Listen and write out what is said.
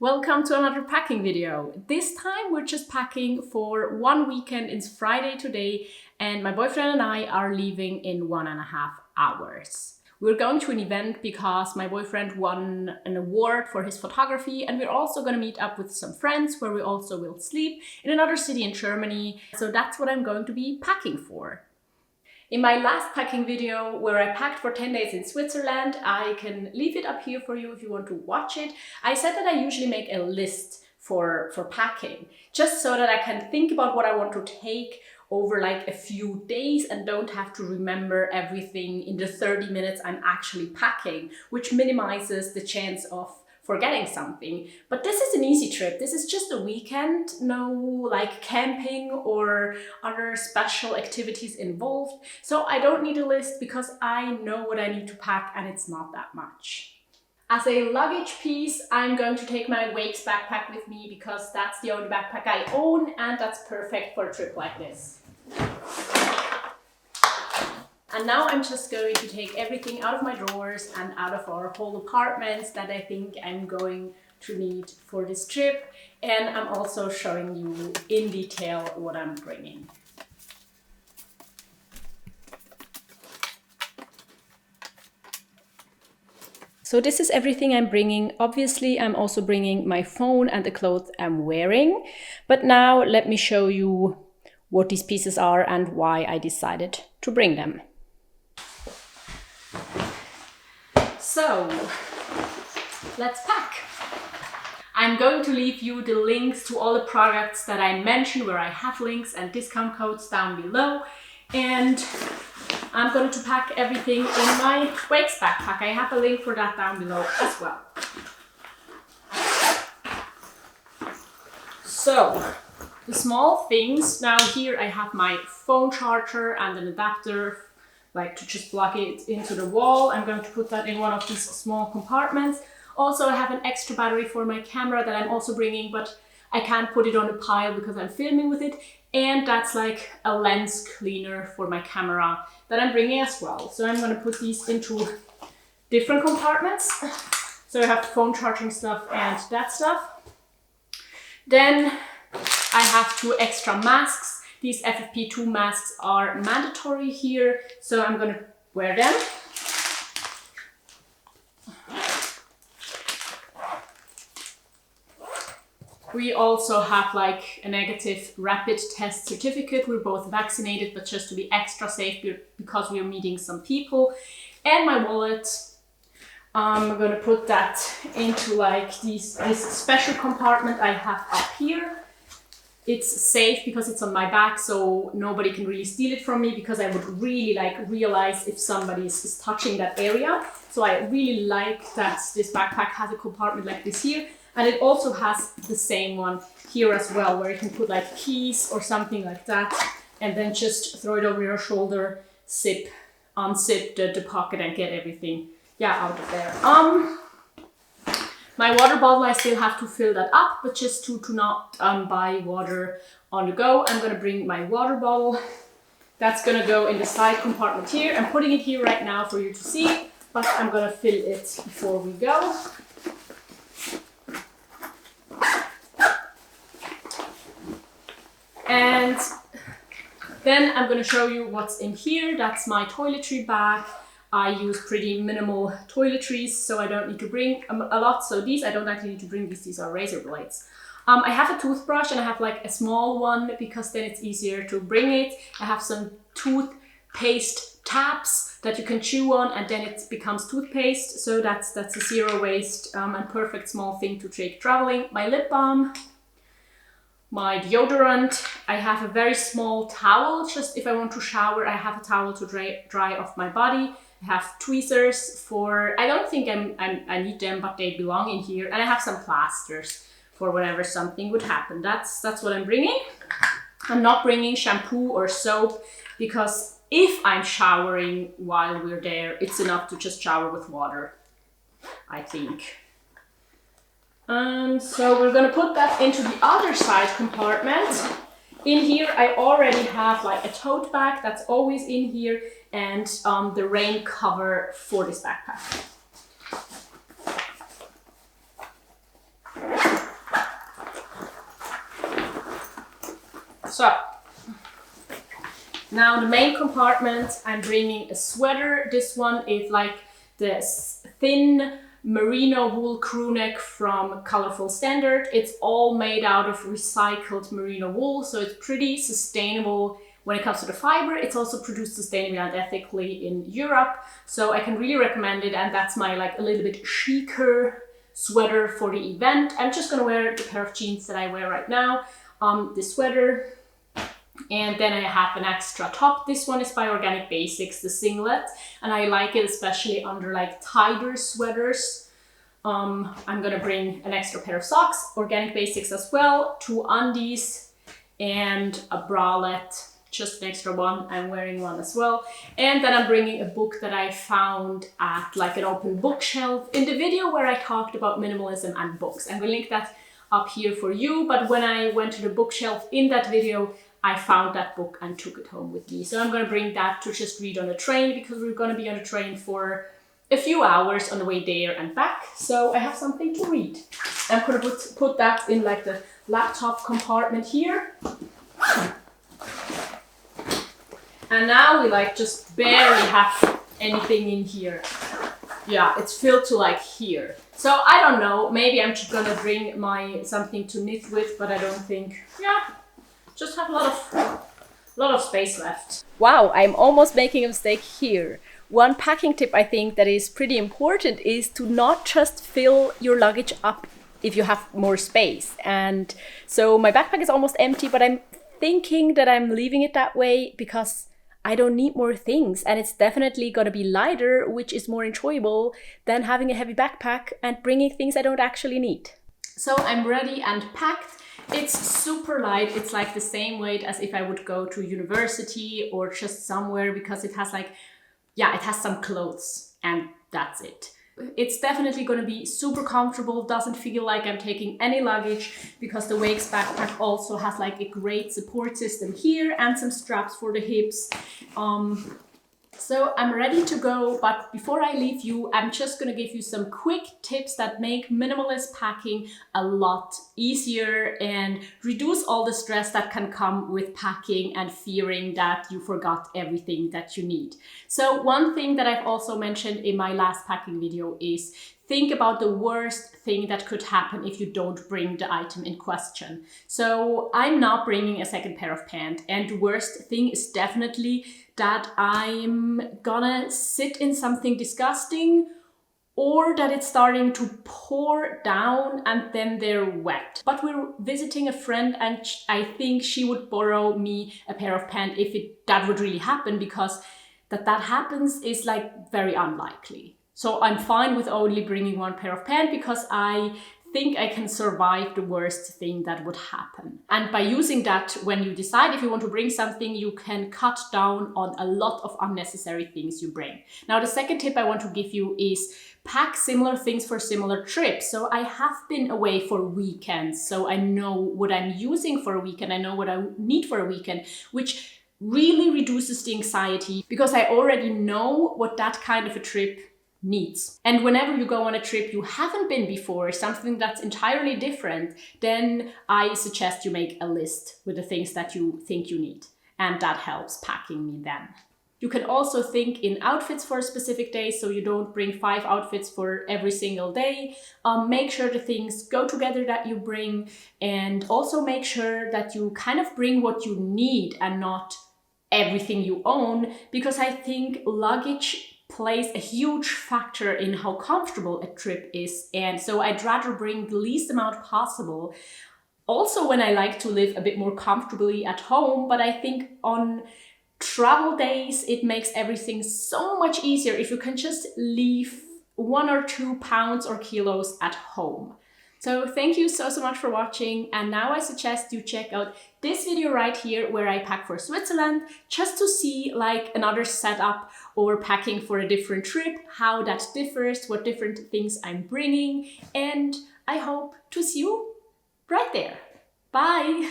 Welcome to another packing video. This time we're just packing for one weekend. It's Friday today and my boyfriend and I are leaving in 1.5 hours. We're going to an event because my boyfriend won an award for his photography, and we're also going to meet up with some friends where we also will sleep in another city in Germany. So that's what I'm going to be packing for. In my last packing video, where I packed for 10 days in Switzerland, I can leave it up here for you if you want to watch it. I said that I usually make a list for packing, just so that I can think about what I want to take over like a few days and don't have to remember everything in the 30 minutes I'm actually packing, which minimizes the chance of forgetting something. But this is an easy trip. This is just a weekend, no like camping or other special activities involved. So I don't need a list because I know what I need to pack and it's not that much. As a luggage piece, I'm going to take my Wakes backpack with me because that's the only backpack I own and that's perfect for a trip like this. And now I'm just going to take everything out of my drawers and out of our whole apartments that I think I'm going to need for this trip. And I'm also showing you in detail what I'm bringing. So this is everything I'm bringing. Obviously, I'm also bringing my phone and the clothes I'm wearing. But now let me show you what these pieces are and why I decided to bring them. So, let's pack. I'm going to leave you the links to all the products that I mentioned, where I have links and discount codes down below. And I'm going to pack everything in my Wakes backpack. I have a link for that down below as well. So, the small things. Now here I have my phone charger and an adapter, like to just plug it into the wall. I'm going to put that in one of these small compartments. Also, I have an extra battery for my camera that I'm also bringing, but I can't put it on a pile because I'm filming with it. And that's like a lens cleaner for my camera that I'm bringing as well. So I'm going to put these into different compartments. So I have phone charging stuff and that stuff. Then I have 2 extra masks. These FFP2 masks are mandatory here, so I'm going to wear them. We also have like a negative rapid test certificate. We're both vaccinated, but just to be extra safe because we're meeting some people. And my wallet. I'm going to put that into like this special compartment I have up here. It's safe because it's on my back, so nobody can really steal it from me, because I would really like realize if somebody is touching that area. So I really like that this backpack has a compartment like this here. And it also has the same one here as well, where you can put like keys or something like that, and then just throw it over your shoulder, unzip the pocket and get everything out of there. My water bottle, I still have to fill that up, but just to not buy water on the go, I'm going to bring my water bottle. That's going to go in the side compartment here. I'm putting it here right now for you to see, but I'm going to fill it before we go. And then I'm going to show you what's in here. That's my toiletry bag. I use pretty minimal toiletries, so I don't need to bring a lot. So these, I don't actually need to bring these are razor blades. I have a toothbrush and I have like a small one because then it's easier to bring it. I have some toothpaste tabs that you can chew on and then it becomes toothpaste. So that's a zero waste and perfect small thing to take traveling. My lip balm. My deodorant. I have a very small towel, just if I want to shower, I have a towel to dry off my body. I have tweezers for, I don't think I need them, but they belong in here. And I have some plasters for whenever something would happen. That's what I'm bringing. I'm not bringing shampoo or soap because if I'm showering while we're there, it's enough to just shower with water, I think. So we're gonna put that into the other side compartment. In here, I already have like a tote bag that's always in here and the rain cover for this backpack. So now the main compartment, I'm bringing a sweater. This one is like this thin merino wool crew neck from Colorful Standard. It's all made out of recycled merino wool, so it's pretty sustainable when it comes to the fiber. It's also produced sustainably and ethically in Europe, so I can really recommend it. And that's my like a little bit chicer sweater for the event. I'm just gonna wear the pair of jeans that I wear right now, this sweater, and then I have an extra top. This one is by Organic Basics, the singlet, and I like it especially under like tighter sweaters. I'm gonna bring an extra pair of socks, Organic Basics as well, 2 undies, and a bralette, just an extra one. I'm wearing one as well. And then I'm bringing a book that I found at like an open bookshelf in the video where I talked about minimalism and books. I'm gonna link that up here for you, but when I went to the bookshelf in that video, I found that book and took it home with me. So I'm going to bring that to just read on the train, because we're going to be on the train for a few hours on the way there and back. So I have something to read. I'm going to put that in like the laptop compartment here. And now we like just barely have anything in here. Yeah, it's filled to like here. So I don't know, maybe I'm just gonna bring my something to knit with, but I don't think, yeah. Just have a lot of space left. Wow, I'm almost making a mistake here. One packing tip I think that is pretty important is to not just fill your luggage up if you have more space. And so my backpack is almost empty, but I'm thinking that I'm leaving it that way because I don't need more things, and it's definitely gonna be lighter, which is more enjoyable than having a heavy backpack and bringing things I don't actually need. So I'm ready and packed. It's super light. It's like the same weight as if I would go to university or just somewhere, because it has like, yeah, it has some clothes and that's it. It's definitely going to be super comfortable. Doesn't feel like I'm taking any luggage, because the Wakes backpack also has like a great support system here and some straps for the hips. So I'm ready to go, but before I leave you, I'm just gonna give you some quick tips that make minimalist packing a lot easier and reduce all the stress that can come with packing and fearing that you forgot everything that you need. So one thing that I've also mentioned in my last packing video is think about the worst thing that could happen if you don't bring the item in question. So I'm not bringing a second pair of pants, and the worst thing is definitely that I'm gonna sit in something disgusting, or that it's starting to pour down and then they're wet. But we're visiting a friend and I think she would borrow me a pair of pants if that would really happen, because that happens is like very unlikely. So I'm fine with only bringing 1 pair of pants, because I think I can survive the worst thing that would happen. And by using that, when you decide if you want to bring something, you can cut down on a lot of unnecessary things you bring. Now, the second tip I want to give you is pack similar things for similar trips. So I have been away for weekends, so I know what I'm using for a weekend. I know what I need for a weekend, which really reduces the anxiety, because I already know what that kind of a trip needs. And whenever you go on a trip you haven't been before, something that's entirely different, then I suggest you make a list with the things that you think you need, and that helps packing me then. You can also think in outfits for a specific day, so you don't bring 5 outfits for every single day. Make sure the things go together that you bring, and also make sure that you kind of bring what you need and not everything you own, because I think luggage plays a huge factor in how comfortable a trip is, and so I'd rather bring the least amount possible. Also, when I like to live a bit more comfortably at home, but I think on travel days it makes everything so much easier if you can just leave 1 or 2 pounds or kilos at home. So thank you so much for watching, and now I suggest you check out this video right here where I pack for Switzerland, just to see like another setup or packing for a different trip, how that differs, what different things I'm bringing, and I hope to see you right there. Bye!